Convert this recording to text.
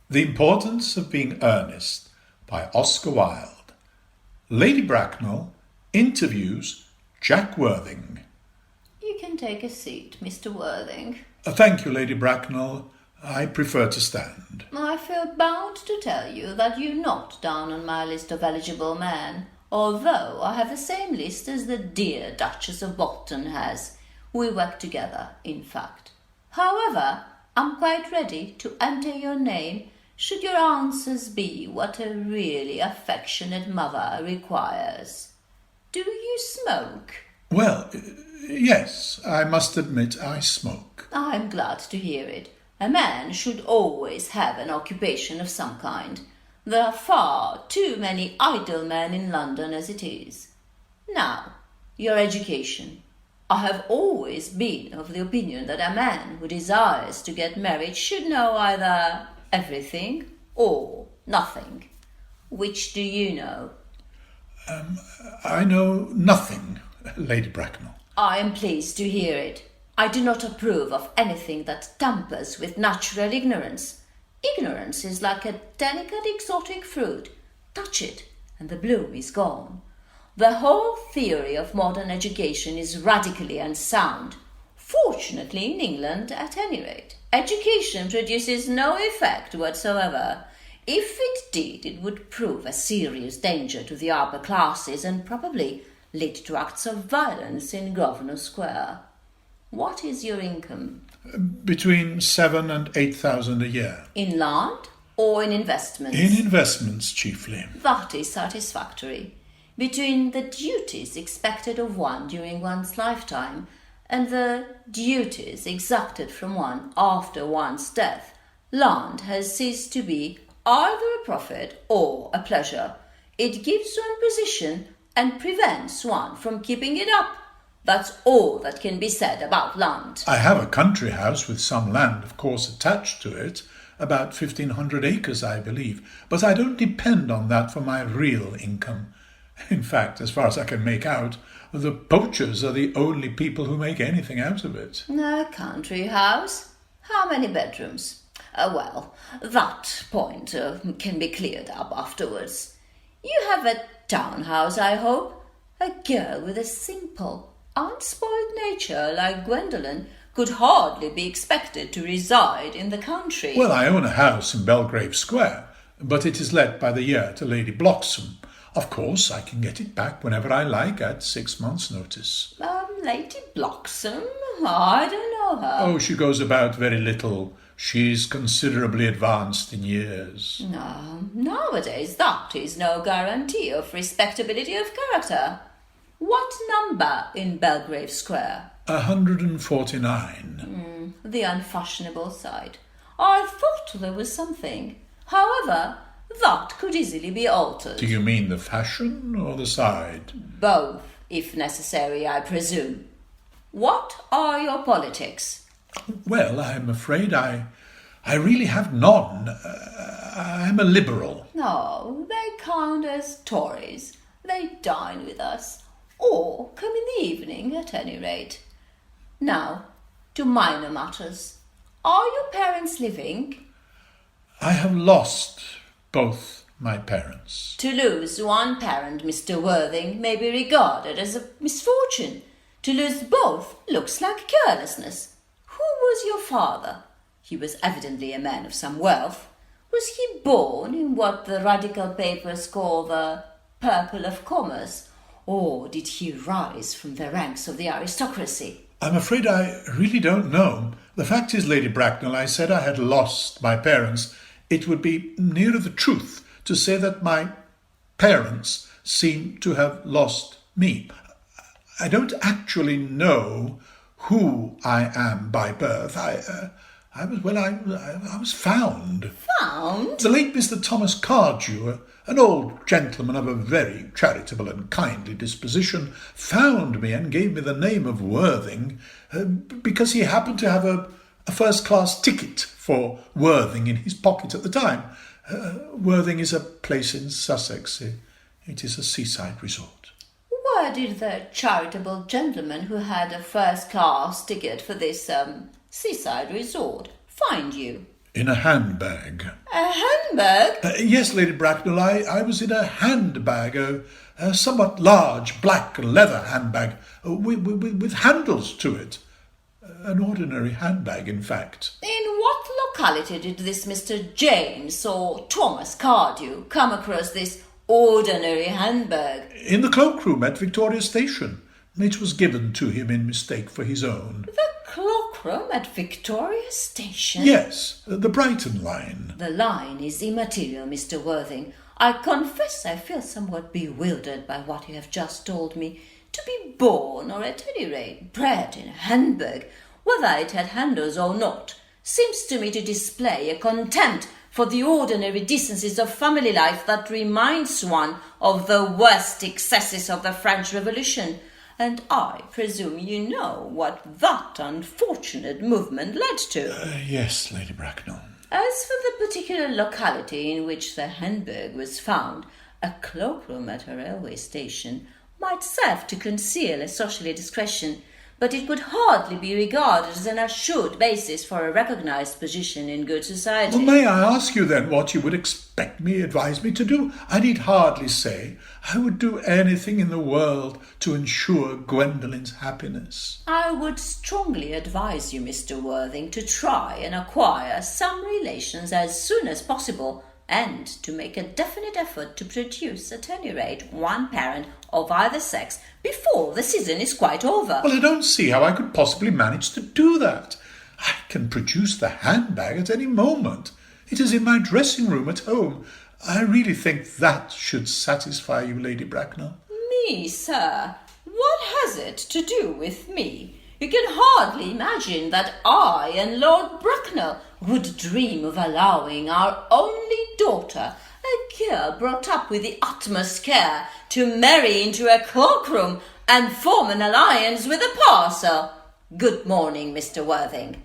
The Importance of Being Earnest by Oscar Wilde. Lady Bracknell interviews Jack Worthing. You can take a seat, Mr. Worthing. Thank you, Lady Bracknell. I prefer to stand. I feel bound to tell you that you're not down on my list of eligible men, although I have the same list as the dear Duchess of Bolton has. We work together, in fact. However, I'm quite ready to enter your name should your answers be what a really affectionate mother requires. Do you smoke? Well, yes, I must admit I smoke. I'm glad to hear it. A man should always have an occupation of some kind. There are far too many idle men in London as it is. Now, your education. I have always been of the opinion that a man who desires to get married should know either everything or nothing. Which do you know? I know nothing, Lady Bracknell. I am pleased to hear it. I do not approve of anything that tampers with natural ignorance. Ignorance is like a delicate exotic fruit. Touch it, and the bloom is gone. The whole theory of modern education is radically unsound. Fortunately, in England, at any rate, education produces no effect whatsoever. If it did, it would prove a serious danger to the upper classes and probably lead to acts of violence in Grosvenor Square. What is your income? Between 7,000 and 8,000 a year. In land or in investments? In investments, chiefly. That is satisfactory. Between the duties expected of one during one's lifetime and the duties exacted from one after one's death, land has ceased to be either a profit or a pleasure. It gives one position and prevents one from keeping it up. That's all that can be said about land. I have a country house with some land, of course, attached to it, about 1,500 acres, I believe, but I don't depend on that for my real income. In fact, as far as I can make out, the poachers are the only people who make anything out of it. A country house? How many bedrooms? Well, that point can be cleared up afterwards. You have a townhouse, I hope? A girl with a simple, unspoiled nature like Gwendolen could hardly be expected to reside in the country. Well, I own a house in Belgrave Square, but it is let by the year to Lady Bloxham. Of course, I can get it back whenever I like at 6 months' notice. Lady Bloxham? I don't know her. Oh, she goes about very little. She's considerably advanced in years. No, nowadays that is no guarantee of respectability of character. What number in Belgrave Square? 149. The unfashionable side. I thought there was something. However, that could easily be altered. Do you mean the fashion or the side? Both, if necessary, I presume. What are your politics? Well, I'm afraid I really have none. I'm a liberal. No, they count as Tories. They dine with us, or come in the evening at any rate. Now, to minor matters. Are your parents living? I have lost both my parents. To lose one parent, Mr. Worthing, may be regarded as a misfortune. To lose both looks like carelessness. Who was your father? He was evidently a man of some wealth. Was he born in what the radical papers call the purple of commerce, or did he rise from the ranks of the aristocracy? I'm afraid I really don't know. The fact is, Lady Bracknell, I said I had lost my parents. It would be nearer the truth to say that my parents seem to have lost me. I don't actually know who I am by birth. I was found. Found? The late Mr. Thomas Cardew, an old gentleman of a very charitable and kindly disposition, found me and gave me the name of Worthing because he happened to have a first-class ticket for Worthing in his pocket at the time. Worthing is a place in Sussex. It is a seaside resort. Where did the charitable gentleman who had a first-class ticket for this seaside resort find you? In a handbag. A handbag? Yes, Lady Bracknell, I was in a handbag, a somewhat large black leather handbag with handles to it. An ordinary handbag, in fact. In what locality did this Mr. James or Thomas Cardew come across this ordinary handbag? In the cloakroom at Victoria Station. It was given to him in mistake for his own. The cloakroom at Victoria Station? Yes, the Brighton line. The line is immaterial, Mr. Worthing. I confess I feel somewhat bewildered by what you have just told me. To be born, or at any rate bred in a handbag, whether it had handles or not, seems to me to display a contempt for the ordinary decencies of family life that reminds one of the worst excesses of the French Revolution. And I presume you know what that unfortunate movement led to. Yes, Lady Bracknell. As for the particular locality in which the handbag was found, a cloakroom at a railway station might serve to conceal a social indiscretion, but it could hardly be regarded as an assured basis for a recognized position in good society. Well, may I ask you then what you would advise me to do? I need hardly say I would do anything in the world to ensure Gwendoline's happiness. I would strongly advise you, Mr. Worthing, to try and acquire some relations as soon as possible, and to make a definite effort to produce at any rate one parent of either sex before the season is quite over. Well, I don't see how I could possibly manage to do that. I can produce the handbag at any moment. It is in my dressing room at home. I really think that should satisfy you, Lady Bracknell. Me, sir? What has it to do with me? You can hardly imagine that I and Lord Bracknell would dream of allowing our only daughter, a girl brought up with the utmost care, to marry into a cloakroom and form an alliance with a parcel. Good morning, Mr. Worthing.